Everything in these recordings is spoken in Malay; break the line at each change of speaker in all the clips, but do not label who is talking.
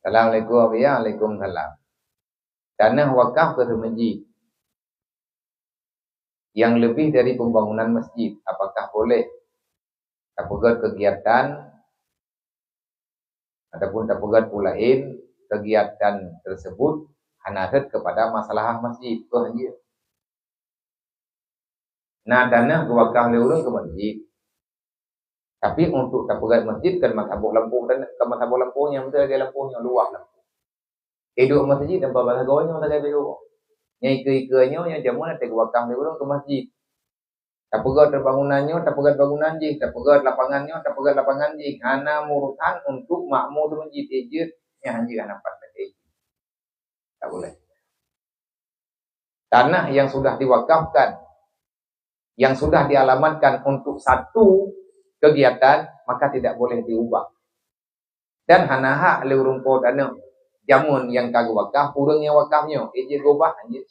Assalamualaikum ya, Waalaikumsalam. Tanah wakaf ke masjid yang lebih dari pembangunan masjid, apakah boleh terpegat kegiatan ataupun terpegat pulain kegiatan tersebut hanadat kepada masalah masjid tu hanya. Nah, tanah wakaf le urang ke masjid. Tapi untuk terpegat masjid kan masabuk lampu dan ke masabuk lampunya betul dia lampunya luas lampu. Hidup masjid tanpa bahasa gonya tak ada bego. Nyai ke-ikenya yang jamu nak wakaf le urang ke masjid. Terpegat bangunannya, terpegat bangunan je, terpegat lapangannya, terpegat lapangan je. Hana murutan untuk makmur tu masjid ejit yang hanya dapat lagi. Tak boleh. Tanah yang sudah diwakafkan, yang sudah dialamatkan untuk satu kegiatan, maka tidak boleh diubah. Dan hana hak le urang po tanah jamun yang kagak wakaf, urang yang wakafnya ejit ubah anjir.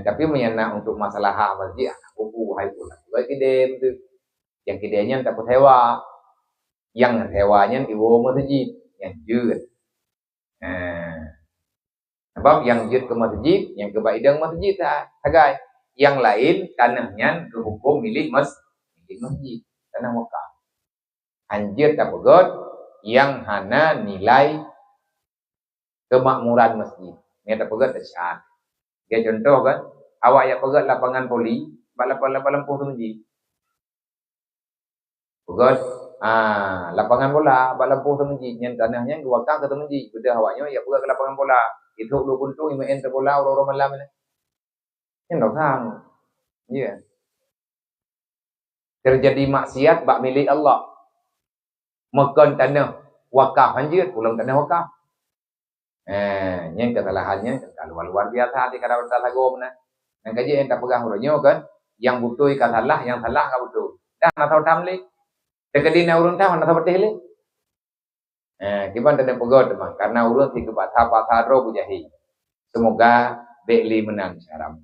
Tapi menyana untuk masalah hak masjid, aku hai pula. Bagi dem tu, yang kidenya tak sewa, yang sewanya ibu masjid, yang jut. Sebab yang jut ke masjid, yang ke baidang masjid sagai. Yang lain tanahnya ke hukum milik masjid, tanah wakaf. Anjir tak pegot yang hana nilai kemakmuran masjid. Ini tak pegot tak syarat. Dia contoh kan, awak yang pegat lapangan poli, lapangan lampu tu masjid. Pegat lapangan bola, lampu tu masjid, yang tanahnya wakaf ke masjid. Betul awaknya ya pegat ke lapangan bola. Itu lu buntung imain bola orang-orang malam ni. Yang tak sama. Ya. Terjadi maksiat bak milik Allah. Makan tanah wakaf anjir, pulang tanah wakaf. Yang kesalahannya kalau luar biasa di kada bersalah gom nah. Yang kaji yang tak pegang uronyo kan, yang butuh ikan salah, yang salah ka butuh. Dah nak tahu tamli. Tegadi na urun tahu nak tahu betih le. Kiban tanda pegot teman karena urun ti ke patah ro bujahi. Semoga bekli menang sekarang.